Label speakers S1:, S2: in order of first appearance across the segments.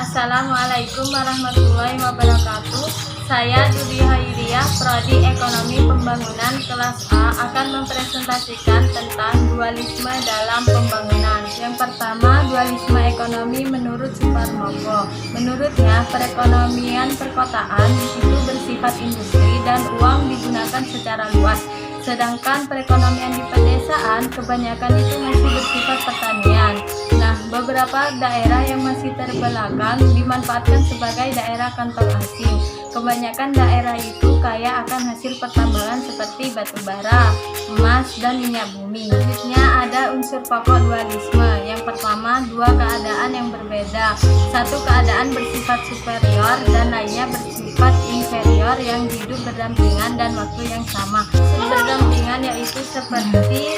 S1: Assalamualaikum warahmatullahi wabarakatuh. Saya Dudi Hairiah, Prodi Ekonomi Pembangunan kelas A, akan mempresentasikan tentang dualisme dalam pembangunan. Yang pertama, dualisme ekonomi menurut Suparmogo. Menurutnya, perekonomian perkotaan di situ bersifat industri dan uang digunakan secara luas. Sedangkan perekonomian di pedesaan kebanyakan itu masih bersifat pertanian. Nah, beberapa daerah yang masih terbelakang dimanfaatkan sebagai daerah kantong asing. Kebanyakan daerah itu kaya akan hasil pertambangan seperti batu bara, emas, dan minyak bumi. Selanjutnya ada unsur pokok dualisme. Yang pertama, dua keadaan yang berbeda. Satu keadaan bersifat superior dan lainnya bersifat inferior yang hidup berdampingan dan waktu yang sama. Berdampingan yaitu seperti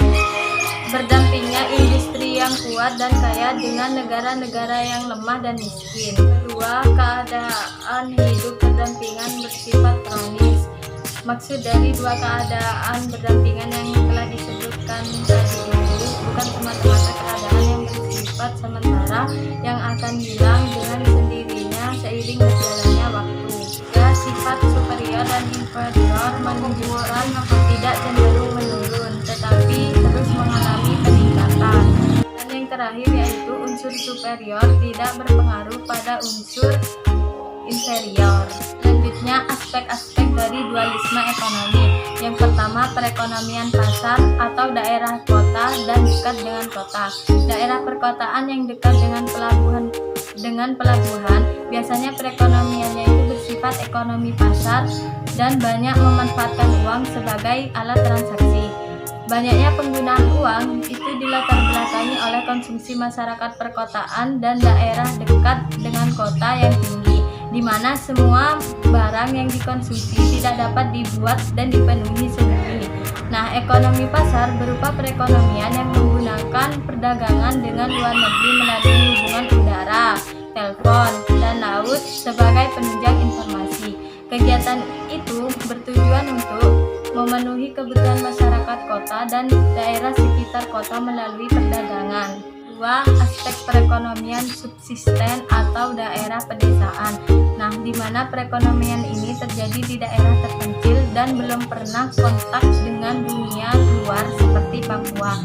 S1: berdampingnya industri yang kuat dan kaya dengan negara-negara yang lemah dan miskin. Kedua, keadaan hidup berdampingan bersifat kronis. Maksud dari dua keadaan berdampingan yang telah disebutkan tadi itu bukan semata-mata keadaan yang bersifat sementara yang akan hilang dengan sendirinya seiring berjalannya waktu. Ya, sifat superior dan inferior menunjukkan tidak cenderung menurun, tetapi terus mengalami peningkatan. Dan yang terakhir yaitu unsur superior tidak berpengaruh pada unsur inferior. Selanjutnya, aspek-aspek dari dualisme ekonomi. Yang pertama, perekonomian pasar atau daerah kota dan dekat dengan kota. Daerah perkotaan yang dekat dengan pelabuhan biasanya perekonomiannya itu bersifat ekonomi pasar dan banyak memanfaatkan uang sebagai alat transaksi. Banyaknya penggunaan uang itu dilatar belakangi oleh konsumsi masyarakat perkotaan dan daerah dekat dengan kota yang tinggi, di mana semua barang yang dikonsumsi tidak dapat dibuat dan dipenuhi sendiri. Nah, ekonomi pasar berupa perekonomian yang menggunakan perdagangan dengan luar negeri melalui hubungan udara, telepon, dan laut sebagai penunjang informasi. Kegiatan itu bertujuan untuk memenuhi kebutuhan masyarakat kota dan daerah sekitar kota melalui perdagangan. Dua, aspek perekonomian subsisten atau daerah pedesaan. Nah, di mana perekonomian ini terjadi di daerah terpencil dan belum pernah kontak dengan dunia luar seperti Papua.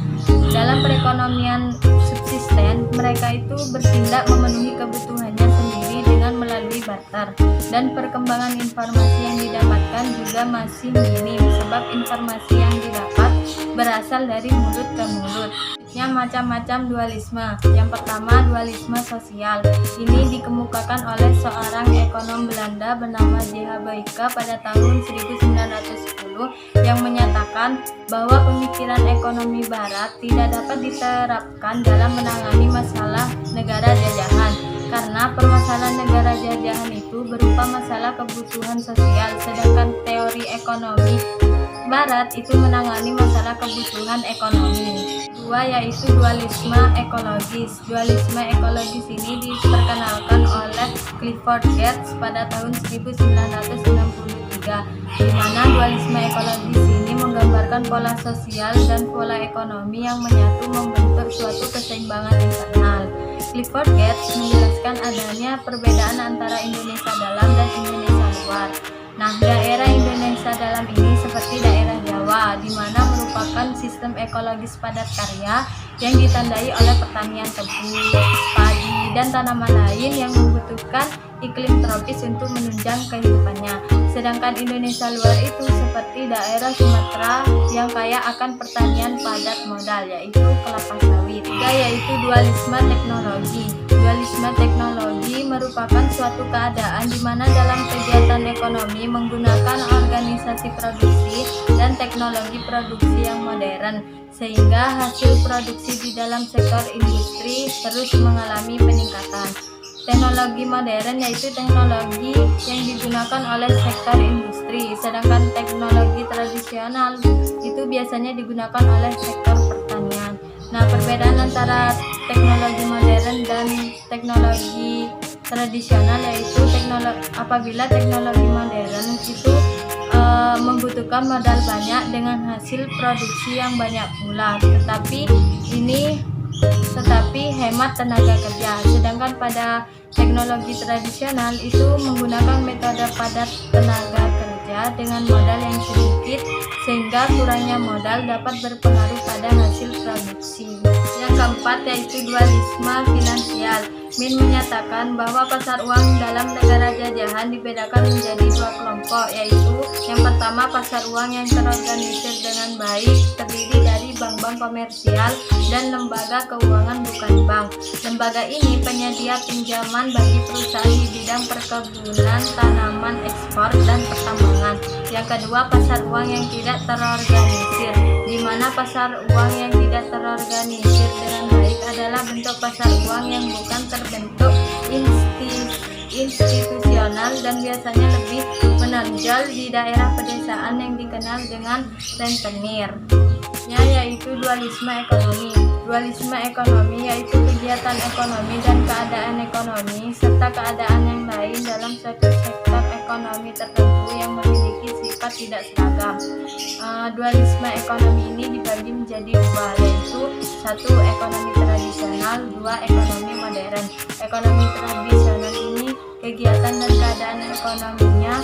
S1: Dalam perekonomian subsisten, mereka itu bertindak memenuhi kebutuhannya sendiri dengan melalui barter, dan perkembangan informasi yang didapatkan juga masih minim sebab informasi yang didapat berasal dari mulut ke mulut. Macam-macam dualisme. Yang pertama, dualisme sosial. Ini dikemukakan oleh seorang ekonom Belanda bernama J.H. Boyke pada tahun 1910 yang menyatakan bahwa pemikiran ekonomi barat tidak dapat diterapkan dalam menangani masalah negara jajahan, karena permasalahan negara jajahan itu berupa masalah kebutuhan sosial, sedangkan teori ekonomi barat itu menangani masalah kebutuhan ekonomi. Dua, yaitu dualisme ekologis. Dualisme ekologis ini diperkenalkan oleh Clifford Geertz pada tahun 1963, di mana dualisme ekologis ini menggambarkan pola sosial dan pola ekonomi yang menyatu membentuk suatu keseimbangan internal. Clifford Geertz menjelaskan adanya perbedaan antara Indonesia dalam dan Indonesia luar. Nah, daerah Indonesia dalam ini seperti daerah Jawa, di mana merupakan sistem ekologis padat karya yang ditandai oleh pertanian tebu, padi, dan tanaman lain yang membutuhkan iklim tropis untuk menunjang kehidupannya. Sedangkan Indonesia luar itu seperti daerah Sumatera yang kaya akan pertanian padat modal, yaitu kelapa sawit. Tiga, yaitu dualisme teknologi. Dualisme teknologi merupakan suatu keadaan di mana dalam kegiatan ekonomi menggunakan organisasi produksi dan teknologi produksi yang modern, sehingga hasil produksi di dalam sektor industri terus mengalami peningkatan. Teknologi modern yaitu teknologi yang digunakan oleh sektor industri, sedangkan teknologi tradisional itu biasanya digunakan oleh sektor pertanian. Nah, perbedaan antara teknologi modern dan teknologi tradisional yaitu apabila teknologi modern itu membutuhkan modal banyak dengan hasil produksi yang banyak pula, tetapi hemat tenaga kerja. Sedangkan pada Teknologi tradisional itu menggunakan metode padat tenaga kerja dengan modal yang sedikit, sehingga kurangnya modal dapat berpengaruh pada hasil produksi. Yang keempat yaitu dualisme finansial. Min menyatakan bahwa pasar uang dalam negara jajahan dibedakan menjadi dua kelompok, yaitu yang pertama pasar uang yang terorganisir dengan baik, terdiri dari bank-bank komersial dan lembaga keuangan bukan bank. Lembaga ini penyedia pinjaman bagi perusahaan di bidang perkebunan, tanaman, ekspor, dan pertambangan. Yang kedua pasar uang yang tidak terorganisir, di mana pasar uang yang tidak terorganisir dengan baik adalah bentuk pasar uang yang bukan terbentuk institusional dan biasanya lebih menonjol di daerah pedesaan yang dikenal dengan rentenir. Yaitu dualisme ekonomi. Dualisme ekonomi yaitu kegiatan ekonomi dan keadaan ekonomi serta keadaan yang lain dalam suatu sektor ekonomi tertentu yang memiliki sifat tidak seragam. Dualisme ekonomi ini dibagi menjadi dua, yaitu satu ekonomi tradisional, dua ekonomi modern. Ekonomi tradisional ini kegiatan dan keadaan ekonominya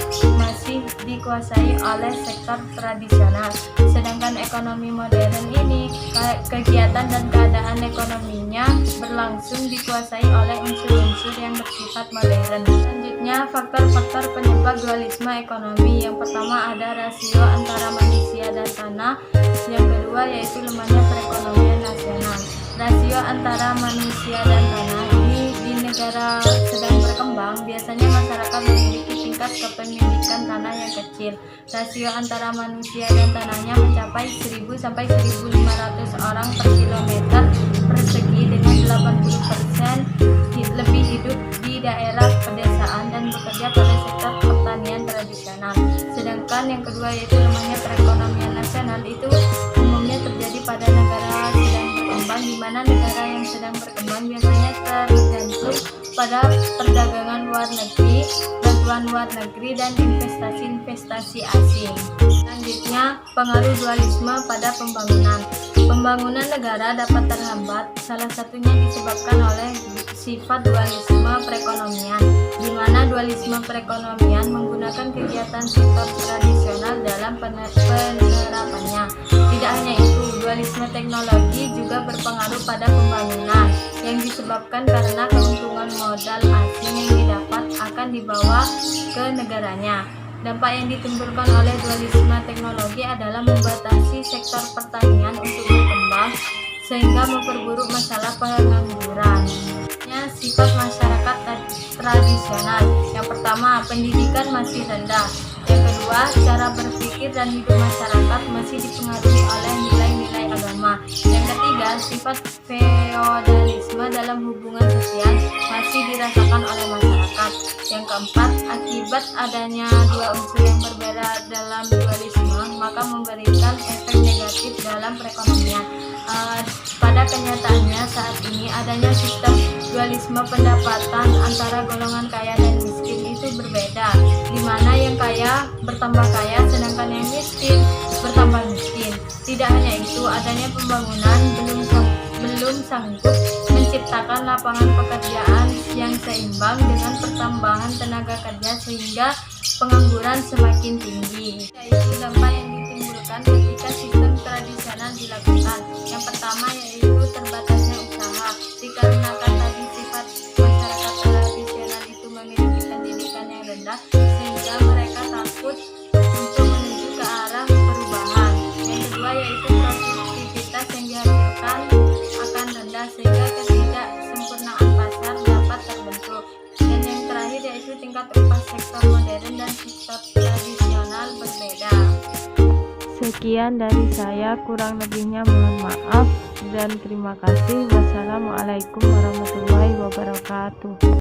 S1: masih dikuasai oleh sektor tradisional, sedangkan ekonomi modern ini kegiatan dan keadaan ekonominya berlangsung dikuasai oleh unsur-unsur yang bersifat modern. Selanjutnya, faktor-faktor penyebab dualisme ekonomi. Yang pertama ada rasio antara manusia dan tanah. Yang kedua yaitu lemahnya perekonomian nasional. Rasio antara manusia dan tanah ini di negara sedang berkembang biasanya masyarakat memiliki tingkat kepemilikan tanah yang kecil. Rasio antara manusia dan tanahnya mencapai 1000 sampai 1500 orang per kilometer persegi, dengan 80% lebih hidup di daerah pedesaan dan bekerja pada sektor pertanian tradisional. Sedangkan yang kedua yaitu lemahnya perekonomian nasional, itu umumnya terjadi pada negara sedang berkembang, di mana negara yang sedang berkembang biasanya tergantung pada perdagangan luar negeri, bantuan luar negeri, dan investasi asing. Selanjutnya, pengaruh dualisme pada pembangunan. Pembangunan negara dapat terhambat, salah satunya disebabkan oleh sifat dualisme perekonomian, di mana dualisme perekonomian menggunakan kegiatan sektor tradisional dalam penerapannya. Tidak hanya itu, dualisme teknologi juga berpengaruh pada pembangunan, yang disebabkan karena keuntungan modal asing yang didapat akan dibawa ke negaranya. Dampak yang ditimbulkan oleh dualisme teknologi adalah membatasi sektor pertanian untuk berkembang, sehingga memperburuk masalah pengangguran. Sifat masyarakat tradisional. Yang pertama, pendidikan masih rendah. Yang kedua, cara berpikir dan hidup masyarakat masih dipengaruhi oleh nilai-nilai agama. Yang ketiga, sifat feodalisme dalam hubungan sosial masih dirasakan oleh masyarakat. Yang keempat, akibat adanya dua unsur yang berbeda dalam dualisme, maka memberikan efek negatif dalam perekonomian. Pada kenyataannya saat ini adanya sistem dualisme pendapatan antara golongan kaya dan miskin itu berbeda, di mana yang kaya bertambah kaya sedangkan yang miskin bertambah miskin. Tidak hanya itu, adanya pembangunan belum sanggup menciptakan lapangan pekerjaan yang seimbang dengan pertambahan tenaga kerja, sehingga pengangguran semakin tinggi. Yaitu dampak yang ditimbulkan ketika sistem tradisional dilakukan. Yang pertama yaitu terbatasnya usaha, dikarenakan tadi sifat masyarakat tradisional itu memiliki pendidikan yang rendah, sehingga mereka takut untuk menuju ke arah perubahan. Yang kedua yaitu produktivitas yang dihasilkan akan rendah, sehingga ketidaksempurnaan pasar dapat terbentuk. Dan yang terakhir yaitu tingkat upah sektor modern dan sektor tradisional berbeda. Sekian dari saya, kurang lebihnya mohon maaf dan terima kasih. Wassalamualaikum warahmatullahi wabarakatuh.